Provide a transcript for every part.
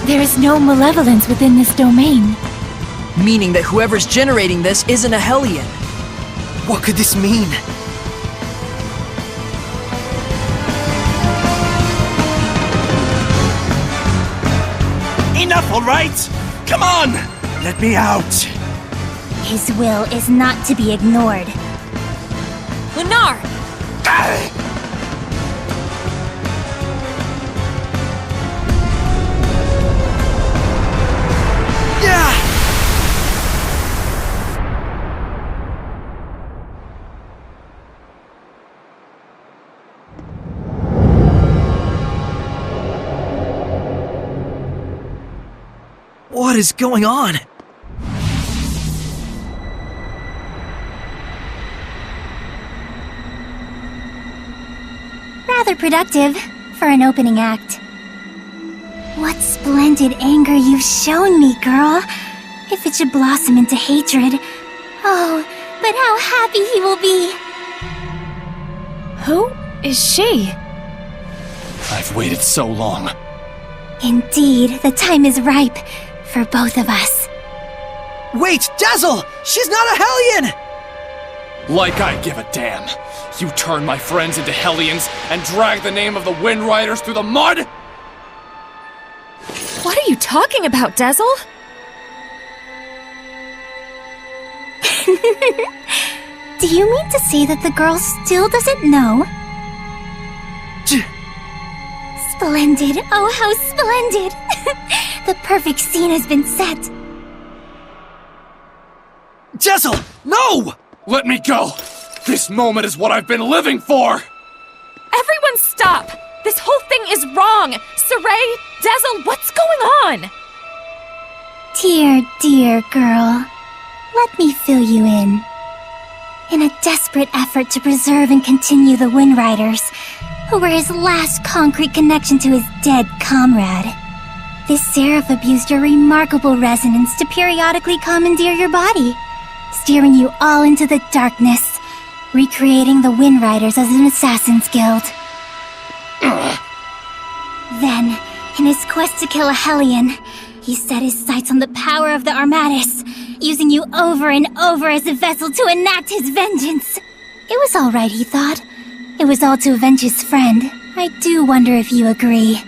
There is no malevolence within this domain. Meaning that whoever's generating this isn't a Hellion. What could this mean? Enough, all right? Come on! Let me out! His will is not to be ignored. Lunar! What is going on? Rather productive for an opening act. What splendid anger you've shown me, girl. If it should blossom into hatred. Oh, but how happy he will be. Who is she? I've waited so long. Indeed, the time is ripe for both of us. Wait, Dazzle! She's not a Hellion! Like I give a damn. You turn my friends into Hellions and drag the name of the Wind Riders through the mud? What are you talking about, Dazzle? Do you mean to say that the girl still doesn't know? Splendid! Oh, how splendid! The perfect scene has been set. Dazzle! No! Let me go! This moment is what I've been living for! Everyone stop! This whole thing is wrong! Saray, Dazzle, what's going on? Dear, dear girl. Let me fill you in. In a desperate effort to preserve and continue the Wind Riders, who were his last concrete connection to his dead comrade, this seraph abused your remarkable resonance to periodically commandeer your body, steering you all into the darkness, recreating the Wind Riders as an assassin's guild. Then, in his quest to kill a Hellion, he set his sights on the power of the Armatis, using you over and over as a vessel to enact his vengeance. It was all right, he thought. It was all to avenge his friend. I do wonder if you agree.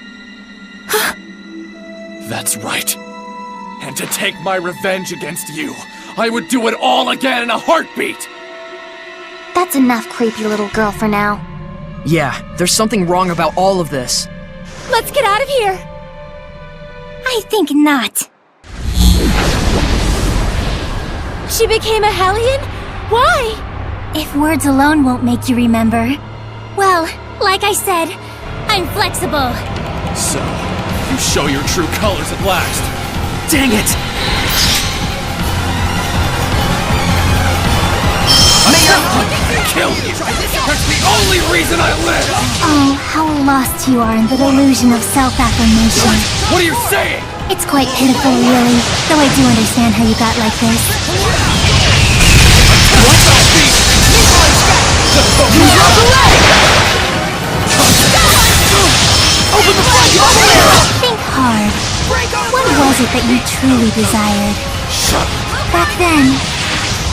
That's right. And to take my revenge against you, I would do it all again in a heartbeat! That's enough, creepy little girl, for now. Yeah, there's something wrong about all of this. Let's get out of here! I think not. She became a Hellion? Why? If words alone won't make you remember, well, like I said, I'm flexible. So, you show your true colors at last. Dang it! Kill you! That's the only reason I live! Oh, how lost you are in the delusion of self-affirmation. What are you saying? It's quite pitiful, really, though I do understand how you got like this. Open the front door! Think hard. What was it that you truly desired? Shut up! Back then,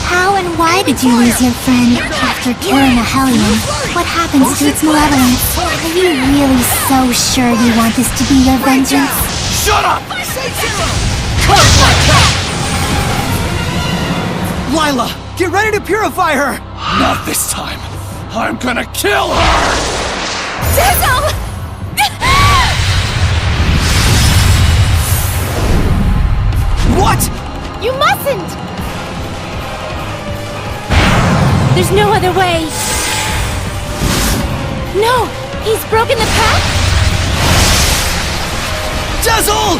how and why did you lose your friend after killing a Hellion? What happens to its malevolence? Are you really so sure you want this to be your vengeance? Shut up! Lila, get ready to purify her! Not this time. I'm gonna kill her! Dazzle! What? You mustn't! There's no other way. No! He's broken the pact? Dazzle!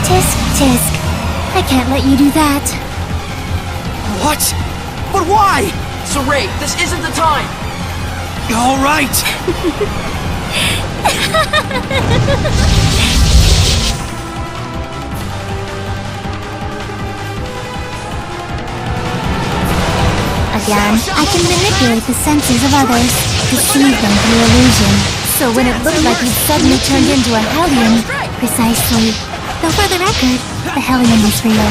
Tisk, tisk. I can't let you do that. What? But why? Saray, this isn't the time! All right! A again, I can manipulate the senses of others, deceive them through illusion. So when it looked like you'd suddenly turned into a Hellion, precisely. Though for the record, the Hellion was real.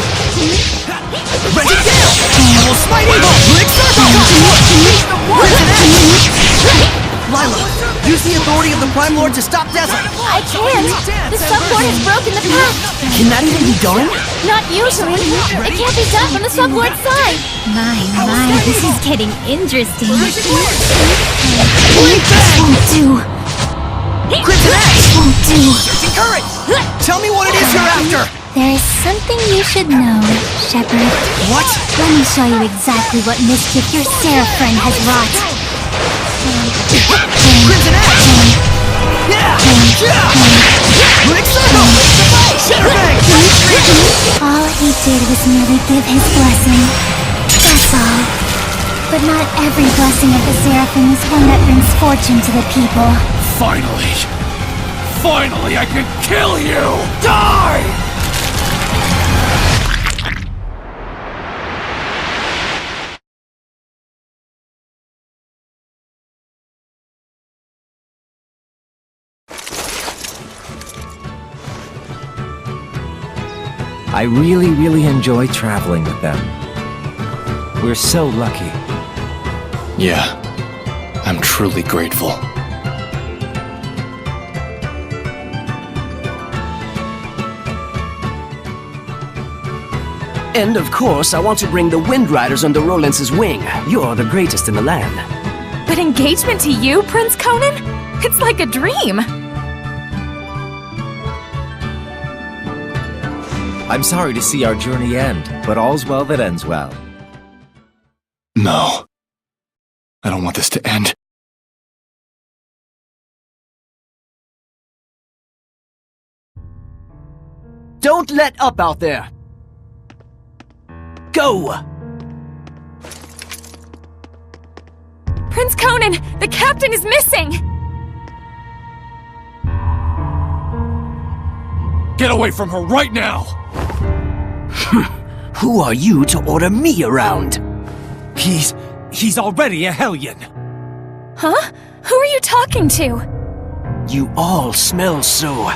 Ready, Gale! I will smite evil! Blink circle! Lila, use the authority of the Prime Lord to stop Dazzle! I can't! The Sublord has broken the pact! Can that even be done? Not usually. It can't be done from the Sublord's side. My, this is getting interesting. This won't do. Crimson Axe! Won't do. Courage! Tell me what it is you're after! There is something you should know, Shepard. What? Let me show you exactly what mischief your Seraph friend has wrought. Crimson Axe! Yeah! Blink circle! Shadowbang! All he did was merely give his blessing. That's all. But not every blessing of the Seraphim is one that brings fortune to the people. Finally! Finally, I can kill you! Die! I really enjoy traveling with them. We're so lucky. Yeah, I'm truly grateful. And of course, I want to bring the Wind Riders under Rolance's wing. You're the greatest in the land. But engagement to you, Prince Conan? It's like a dream. I'm sorry to see our journey end, but all's well that ends well. No. I don't want this to end. Don't let up out there! Go! Prince Conan, the captain is missing! Get away from her right now! Who are you to order me around? He's already a Hellion. Huh? Who are you talking to? You all smell so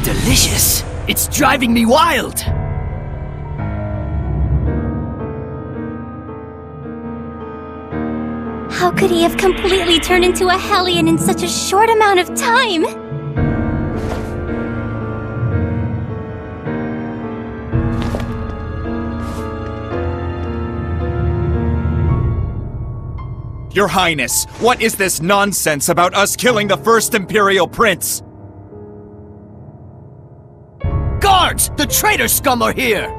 delicious. It's driving me wild. How could he have completely turned into a Hellion in such a short amount of time? Your Highness, what is this nonsense about us killing the first Imperial Prince? Guards! The traitor scum are here!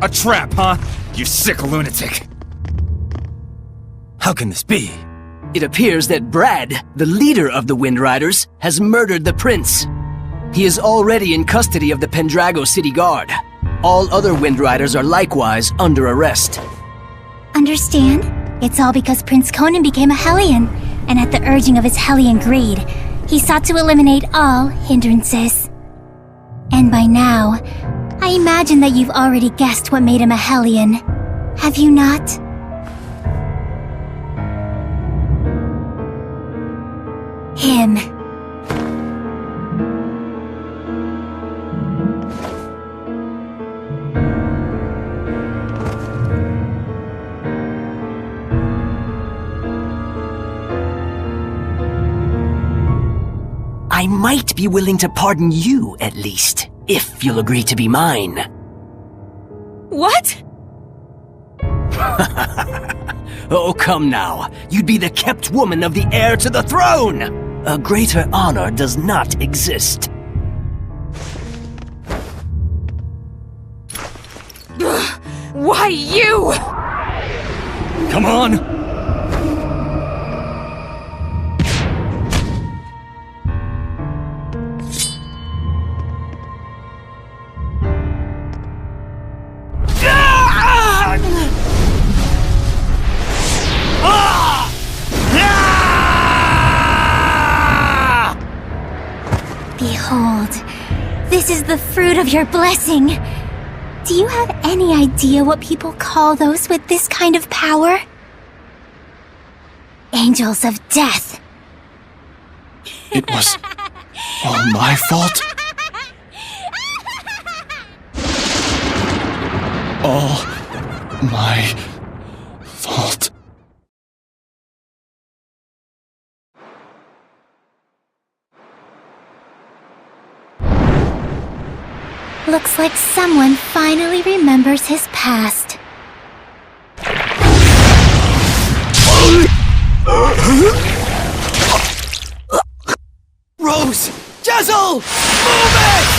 A trap, huh? You sick lunatic. How can this be? It appears that Brad, the leader of the Wind Riders, has murdered the prince. He is already in custody of the Pendrago City Guard. All other Wind Riders are likewise under arrest. Understand? It's all because Prince Conan became a Hellion, and at the urging of his Hellion greed, he sought to eliminate all hindrances. And by now, I imagine that you've already guessed what made him a Hellion. Have you not? Him. I might be willing to pardon you, at least, if you'll agree to be mine. What? Oh, come now. You'd be the kept woman of the heir to the throne! A greater honor does not exist. Why you? Come on! Behold, this is The fruit of your blessing. Do you have any idea what people call those with this kind of power? Angels of death. It was all my fault? All my fault. Looks like someone finally remembers his past. Rose! Jezel! Move it!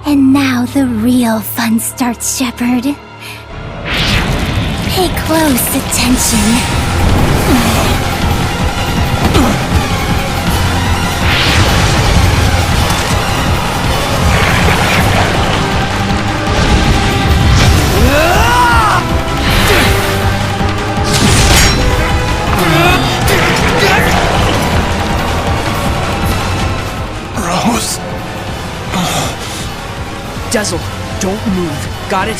And now the real fun starts, Shepard. Pay close attention. Rose? Dezel, don't move. Got it?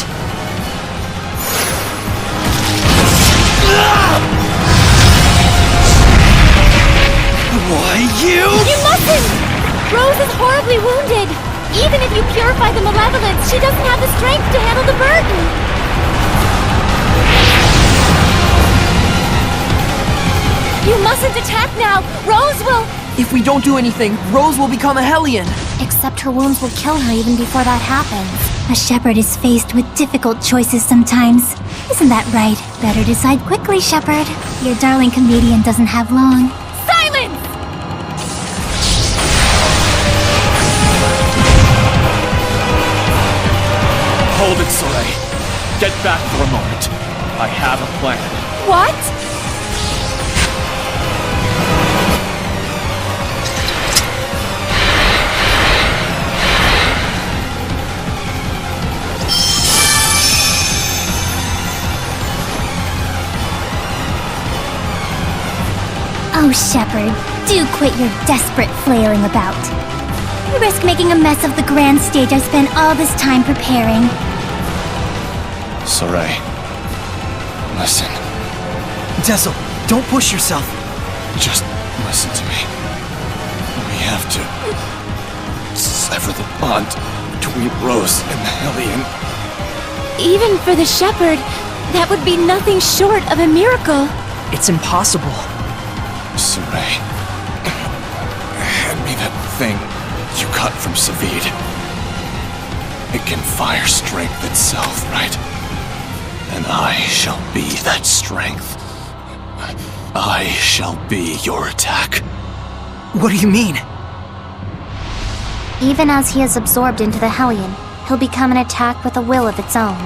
Why, you? You mustn't! Rose is horribly wounded. Even if you purify the malevolence, she doesn't have the strength to handle the burden. You mustn't attack now. Rose will... If we don't do anything, Rose will become a Hellion. Except her wounds will kill her even before that happens. A shepherd is faced with difficult choices sometimes. Isn't that right? Better decide quickly, Shepard. Your darling comedian doesn't have long. Silence! Hold it, Soleil. Get back for a moment. I have a plan. What? Oh, Shepard, do quit your desperate flailing about. You risk making a mess of the grand stage I spent all this time preparing. Soleil, listen. Dezel, don't push yourself. Just listen to me. We have to sever the bond between Rose and the Hellion. Even for the shepherd, that would be nothing short of a miracle. It's impossible. Soleil, hand me that thing you cut from Savid. It can fire strength itself, right? And I shall be that strength. I shall be your attack. What do you mean? Even as he is absorbed into the Hellion, he'll become an attack with a will of its own.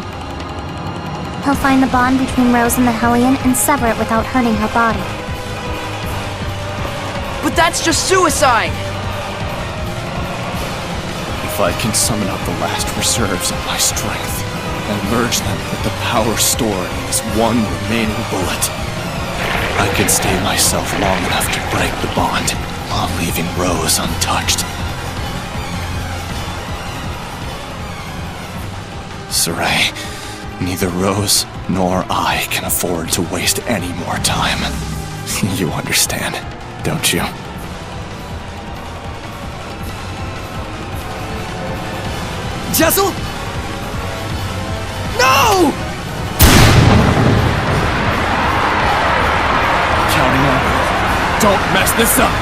He'll find the bond between Rose and the Hellion and sever it without hurting her body. But that's just suicide! If I can summon up the last reserves of my strength and merge them with the power stored in this one remaining bullet, I can stay myself long enough to break the bond while leaving Rose untouched. Saray, neither Rose nor I can afford to waste any more time. You understand, don't you? Jezel? No! Counting on you. Don't mess this up!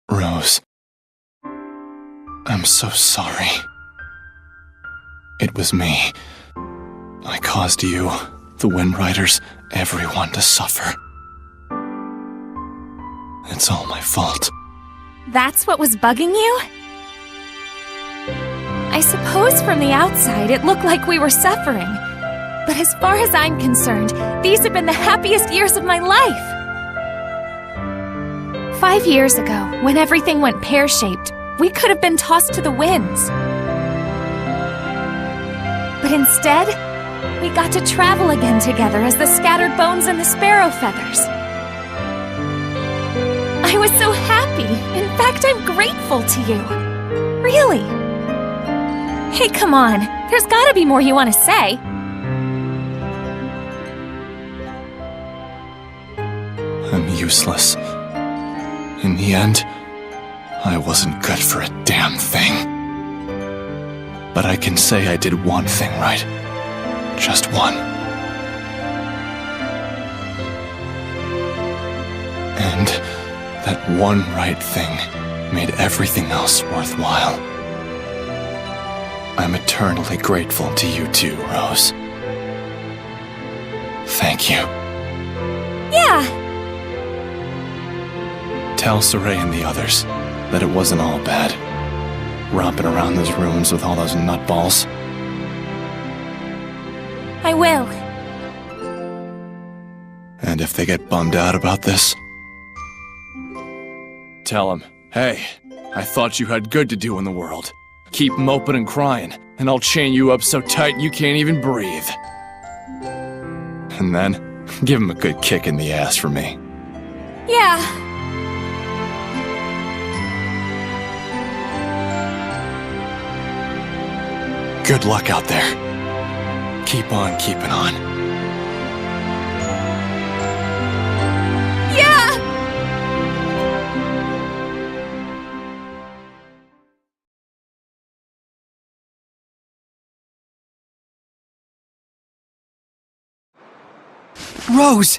Rose, I'm so sorry. It was me. I caused you, the Wind Riders, everyone to suffer. It's all my fault. That's what was bugging you? I suppose from the outside it looked like we were suffering. But as far as I'm concerned, these have been the happiest years of my life. 5 years ago, when everything went pear-shaped, we could have been tossed to the winds. But instead, we got to travel again together as the scattered bones and the sparrow feathers. I was so happy. In fact, I'm grateful to you. Really. Hey, come on. There's gotta be more you want to say. I'm useless. In the end, I wasn't good for a damn thing. But I can say I did one thing right. Just one. And that one right thing made everything else worthwhile. I'm eternally grateful to you too, Rose. Thank you. Yeah. Tell Saray and the others that it wasn't all bad. Romping around those rooms with all those nutballs. I will. And if they get bummed out about this, tell them, hey, I thought you had good to do in the world. Keep moping and crying, and I'll chain you up so tight you can't even breathe. And then, give them a good kick in the ass for me. Yeah. Good luck out there. Keep on keeping on. Yeah! Rose!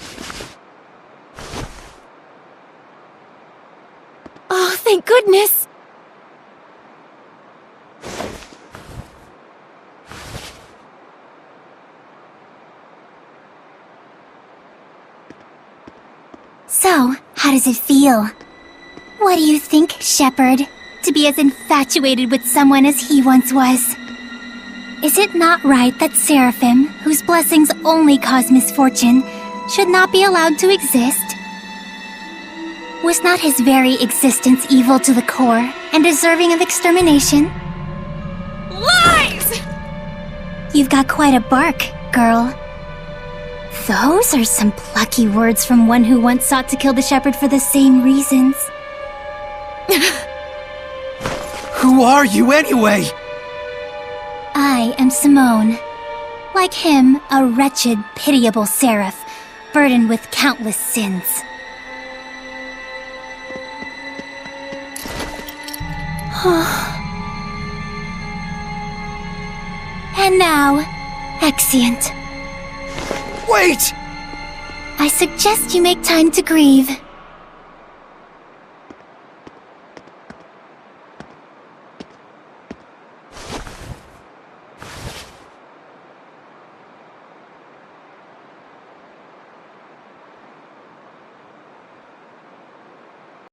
Oh, thank goodness! So, how does it feel? What do you think, Shepherd? To be as infatuated with someone as he once was? Is it not right that Seraphim, whose blessings only cause misfortune, should not be allowed to exist? Was not his very existence evil to the core and deserving of extermination? Lies! You've got quite a bark, girl. Those are some plucky words from one who once sought to kill the shepherd for the same reasons. Who are you anyway? I am Simone. Like him, a wretched, pitiable seraph, burdened with countless sins. And now, Exeunt. Wait! I suggest you make time to grieve.